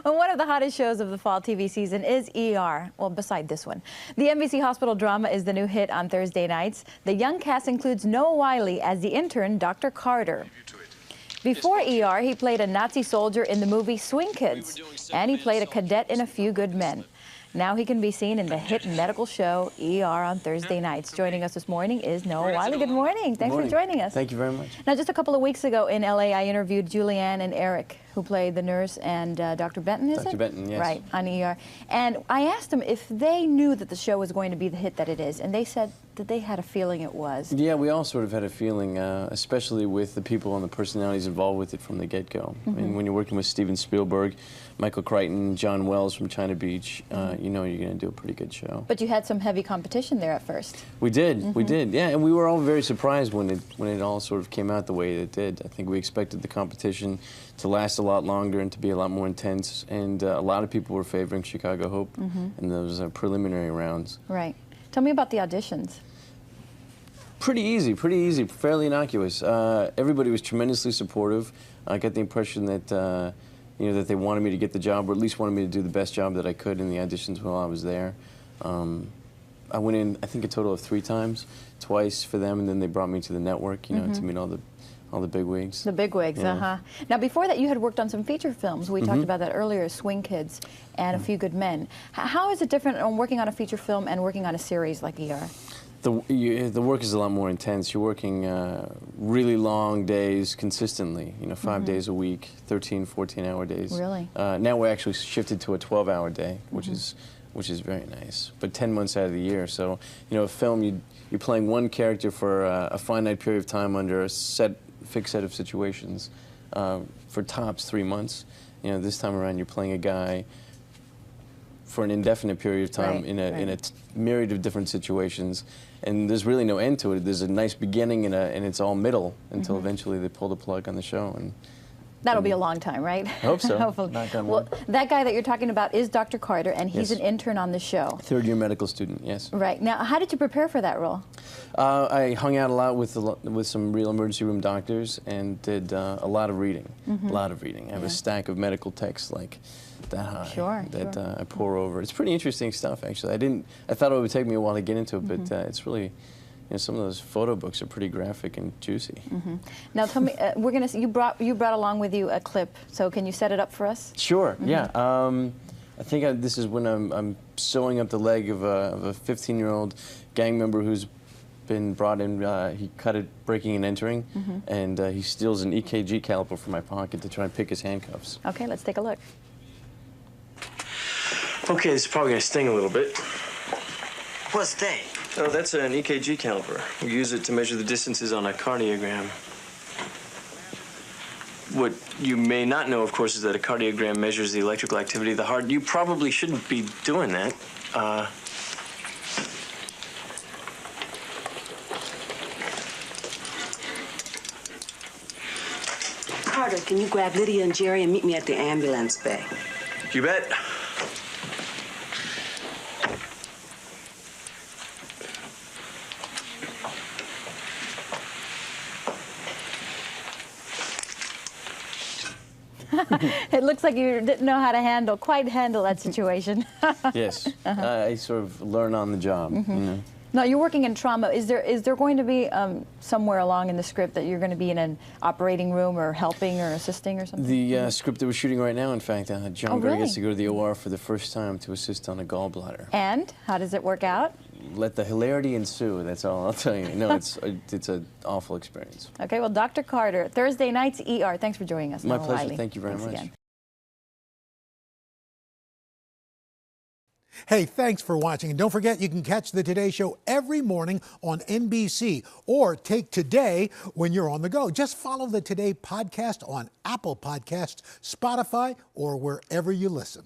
Well, one of the hottest shows of the fall TV season is ER. Well, beside this one. The NBC hospital drama is the new hit on Thursday nights. The young cast includes Noah Wyle as the intern, Dr. Carter. Before ER, he played a Nazi soldier in the movie Swing Kids, and he played a cadet in A Few Good Men. Now he can be seen in the hit medical show ER on Thursday nights. Joining us this morning is Noah Wyle. Good morning. Thanks for joining us. Thank you very much. Now, just a couple of weeks ago in LA, I interviewed Julianne and Eric, who played the nurse, and Dr. Benton, is it? Dr. Benton, yes. Right, on ER. And I asked them if they knew that the show was going to be the hit that it is, and they said that they had a feeling it was. Yeah, we all sort of had a feeling, especially with the people and the personalities involved with it from the get-go. I mean, when you're working with Steven Spielberg, Michael Crichton, John Wells from China Beach, you know you're going to do a pretty good show. But you had some heavy competition there at first. We did, we did, yeah, and we were all very surprised when it all sort of came out the way it did. I think we expected the competition to last a lot longer and to be a lot more intense, and a lot of people were favoring Chicago Hope in those preliminary rounds. Right. Tell me about the auditions. Pretty easy, fairly innocuous. Everybody was tremendously supportive. I got the impression that you know, that they wanted me to get the job, or at least wanted me to do the best job that I could in the auditions while I was there. I went in, I think, a total of 3 times, twice for them, and then they brought me to the network, you know, to meet all the bigwigs. The bigwigs, yeah. Now, before that, you had worked on some feature films. We talked about that earlier, Swing Kids and A Few Good Men. How is it different on working on a feature film and working on a series like ER? The work is a lot more intense. You're working really long days consistently, you know, 5 days a week, 13, 14-hour days. Really? Now we're actually shifted to a 12-hour day, which is very nice, but 10 months out of the year. So, you know, a film, you're playing one character for a finite period of time under a fixed set of situations for tops 3 months. You know, this time around you're playing a guy for an indefinite period of time in a myriad of different situations, and there's really no end to it. There's a nice beginning and it's all middle until eventually they pull the plug on the show. And that'll be a long time, right? I hope so. Hopefully. Well, that guy that you're talking about is Dr. Carter, and he's an intern on the show. 3rd-year medical student, yes. Right. Now, how did you prepare for that role? I hung out a lot with some real emergency room doctors and did a lot of reading. A lot of reading. I have a stack of medical texts like that high that I pour over. It's pretty interesting stuff, actually. I thought it would take me a while to get into it, but it's really, you know, some of those photo books are pretty graphic and juicy. Now, tell me, you brought along with you a clip. So can you set it up for us? Sure. Yeah. I think this is when I'm sewing up the leg of a 15-year-old gang member who's been brought in. He cut it breaking and entering, and he steals an EKG caliper from my pocket to try and pick his handcuffs. Okay, let's take a look. Okay, this is probably going to sting a little bit. What's that? Oh, that's an EKG caliper. We use it to measure the distances on a cardiogram. What you may not know, of course, is that a cardiogram measures the electrical activity of the heart. You probably shouldn't be doing that. Carter, can you grab Lydia and Jerry and meet me at the ambulance bay? You bet. It looks like you didn't know how to quite handle that situation. Yes, I sort of learn on the job. You know? Now, you're working in trauma. Is there going to be somewhere along in the script that you're going to be in an operating room or helping or assisting or something? The script that we're shooting right now, in fact, John Gray gets to go to the OR for the first time to assist on a gallbladder. And how does it work out? Let the hilarity ensue. That's all I'll tell you. No, it's an awful experience. Okay, well, Dr. Carter, Thursday nights, ER. Thanks for joining us. My Noah pleasure. Wyle. Thank you very much. Again. Hey, thanks for watching. And don't forget, you can catch the Today Show every morning on NBC, or take Today when you're on the go. Just follow the Today podcast on Apple Podcasts, Spotify, or wherever you listen.